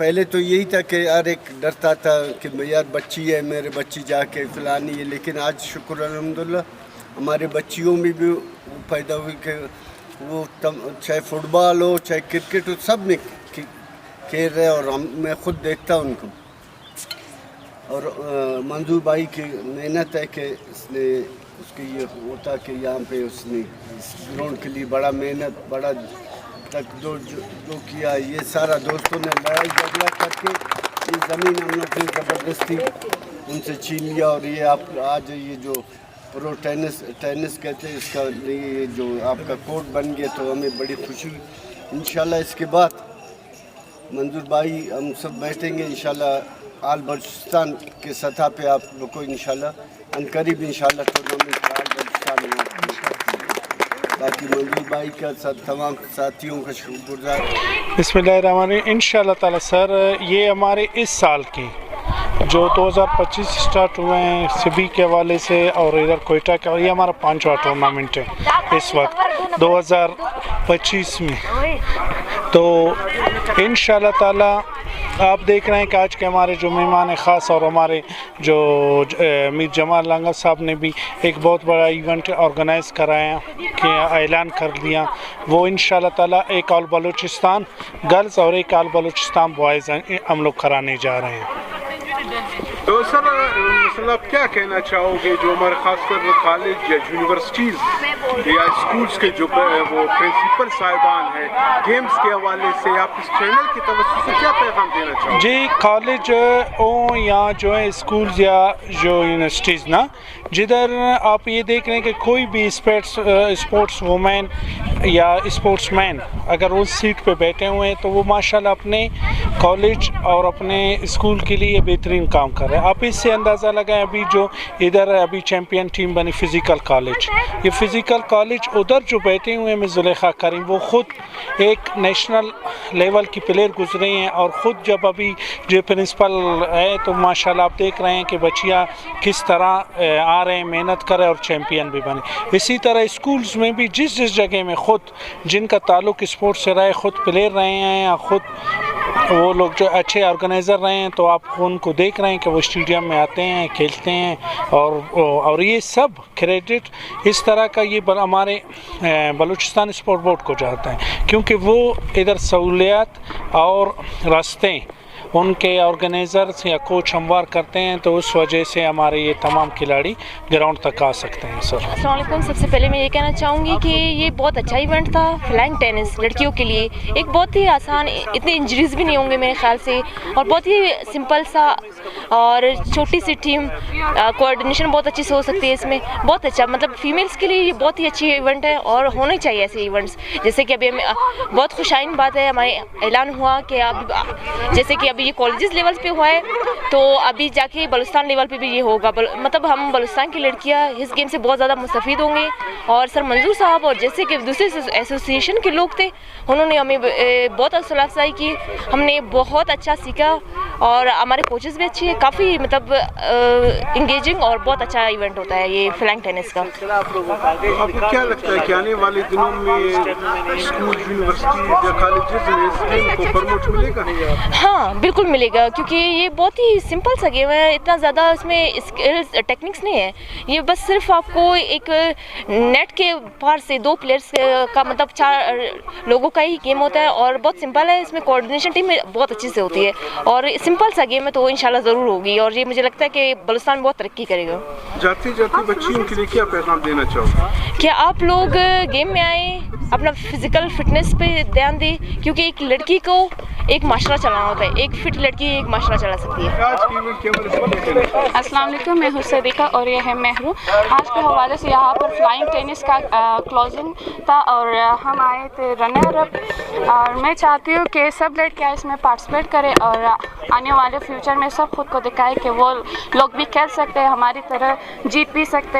پہلے تو یہی تھا کہ ہر ایک ڈرتا تھا کہ یار بچی ہے میرے بچی جا کے فلانی ہے، لیکن آج شکر الحمدللہ ہمارے بچیوں میں بھی وہ پیدا ہوئی کہ وہ چاہے فٹ بال ہو چاہے کرکٹ ہو سب میں کھیل رہے، اور میں خود دیکھتا ہوں ان کو. اور منظور بھائی کی محنت ہے کہ اس کے یہ ہوتا کہ یہاں پہ اس نے اس گراؤنڈ کے لیے بڑا محنت بڑا تک جو کیا، یہ سارا دوستوں نے لڑائی جھگڑا کر کے یہ زمین ہم لوگ نے زبردستی ان سے چھین لیا. اور یہ آپ آج یہ جو پرو ٹینس کہتے ہیں اس کا یہ جو آپ کا کورٹ بن گیا تو ہمیں بڑی خوشی ہوئی. انشاءاللہ اس کے بعد منظور بھائی ہم سب بیٹھیں گے انشاءاللہ آل بلوچستان کے سطح پہ آپ لوگ کو انشاءاللہ عنقریب انشاءاللہ ٹورنامنٹ آل بلوچستان میں، باقی منظور بھائی کا تمام ساتھیوں کا شکر گزار. بسم اللہ الرحمن الرحیم. انشاءاللہ تعالی سر یہ ہمارے اس سال کی جو 2025 اسٹارٹ ہوئے ہیں سبھی کے حوالے سے اور ادھر کوئٹہ کا، یہ ہمارا 5واں ٹورنامنٹ ہے اس وقت 2025 میں. تو انشاءاللہ تعالی آپ دیکھ رہے ہیں کہ آج کے ہمارے جو مہمان خاص اور ہمارے جو میر جمال لنگر صاحب نے بھی ایک بہت بڑا ایونٹ آرگنائز کرایا کہ اعلان کر دیا، وہ انشاءاللہ تعالی ایک آل بلوچستان گرلز اور ایک آل بلوچستان بوائز ہم لوگ کرانے جا رہے ہیں. تو سر مثلا آپ کیا کہنا چاہو گے جو ہمارے خاص کر کالج یا یونیورسٹیز یا اسکولس کے جو وہ پرنسپل صاحبان ہیں گیمز کے حوالے سے آپ اس چینل کی توسط سے کیا پیغام دینا چاہو گے؟ جی کالج ہوں یا جو ہے اسکولز یا جو یونیورسٹیز نا، جدھر آپ یہ دیکھ رہے ہیں کہ کوئی بھی اسپورٹس وومین یا اسپورٹس مین اگر اس سیٹ پہ بیٹھے ہوئے ہیں تو وہ ماشاءاللہ اپنے کالج اور اپنے اسکول کے لیے بہترین کام کر رہے ہیں. آپ اس سے اندازہ لگائیں ابھی جو ادھر ابھی چیمپئن ٹیم بنی فزیکل کالج، یہ فزیکل کالج ادھر جو بیٹھے ہوئے ہیں زلیخا کریم وہ خود ایک نیشنل لیول کی پلیئر گزرے ہیں، اور خود جب ابھی جو پرنسپل ہے تو ماشاءاللہ آپ دیکھ رہے ہیں کہ بچیاں کس طرح آ رہے ہیں محنت کر رہے ہیں اور چیمپئن بھی بنے. اسی طرح اسکولز میں بھی جس جگہ میں خود جن کا تعلق اسپورٹ سے رہے خود پلیئر رہے ہیں یا خود وہ لوگ جو اچھے آرگنائزر رہے ہیں تو آپ ان کو دیکھ رہے ہیں کہ وہ اسٹیڈیم میں آتے ہیں کھیلتے ہیں، اور یہ سب کریڈٹ اس طرح کا یہ ہمارے بلوچستان اسپورٹ بورڈ کو جاتا ہے، کیونکہ وہ ادھر سہولیات اور راستے ان کے آرگنائزرز یا کوچ ہموار کرتے ہیں، تو اس وجہ سے ہمارے یہ تمام کھلاڑی گراؤنڈ تک آ سکتے ہیں. سر السلام علیکم. سب سے پہلے میں یہ کہنا چاہوں گی کہ یہ بہت اچھا ایونٹ تھا فلائنگ ٹینس لڑکیوں کے لیے. ایک بہت ہی آسان، اتنے انجریز بھی نہیں ہوں گے میرے خیال سے، اور بہت ہی سمپل سا اور چھوٹی سی ٹیم، کوآرڈینیشن بہت اچھی سے ہو سکتی ہے اس میں. بہت اچھا، مطلب فیمیلز کے لیے یہ بہت ہی اچھی ایونٹ ہے اور ہونے چاہیے ایسے ایونٹس. جیسے کہ ابھی ہمیں بہت خوشائن بات ہے، ہمارے اعلان ہوا کہ اب جیسے کہ ابھی یہ کالجز لیول پہ ہوا ہے تو ابھی جا کے بلوچستان لیول پہ بھی یہ ہوگا. مطلب ہم بلوچستان کی لڑکیاں اس گیم سے بہت زیادہ مستفید ہوں گے. اور سر منظور صاحب اور جیسے کہ دوسرے ایسوسیشن کے لوگ تھے انہوں نے ہمیں بہت حوصلہ افزائی کی، ہم نے بہت اچھا سیکھا، اور ہمارے کوچز بھی اچھے ہیں. کافی مطلب انگیجنگ اور بہت اچھا ایونٹ ہوتا ہے یہ فلائنگ ٹینس کا. آپ کو کیا لگتا ہے کہ آنے والے دنوں میں اسکول یونیورسٹی یا کالجز میں اس گیم کو پروموٹ ملے گا؟ ہاں بالکل ملے گا، کیونکہ یہ بہت ہی سمپل سا گیم ہے، اتنا زیادہ اس میں اسکلز ٹیکنکس نہیں ہے. یہ بس صرف آپ کو ایک نیٹ کے پار سے 2 پلیئرس کا مطلب 4 لوگوں کا ہی گیم ہوتا ہے، اور بہت سمپل ہے. اس میں کوآرڈینیشن ٹیم بہت اچھی سے ہوتی ہے، اور سمپل سا گیم ہے تو انشاءاللہ ضرور ہوگی، اور یہ مجھے لگتا ہے کہ بلوچستان بہت ترقی کرے گا. جاتے بچیوں کے لیے کیا پیغام دینا چاہو؟ کہ آپ لوگ گیم میں آئیں، اپنا فزیکل فٹنس پہ دھیان دیں، کیونکہ ایک لڑکی کو ایک معاشرہ چلانا ہوتا ہے. ایک فٹ لڑکی ایک معاشرہ چلا سکتی ہے. السلام علیکم، میں ہوں صدیقہ اور یہ ہے مہرو. آج کے حوالے سے یہاں پر فلائنگ ٹینس کا کلوزنگ تھا اور ہم آئے تھے رنر اپ، اور میں چاہتی ہوں کہ سب لڑکیاں اس میں پارٹیسپیٹ کریں اور آنے والے فیوچر میں سب خود کو دکھائے کہ وہ لوگ بھی کھیل سکتے ہیں، ہماری طرح جیت بھی سکتے ہیں.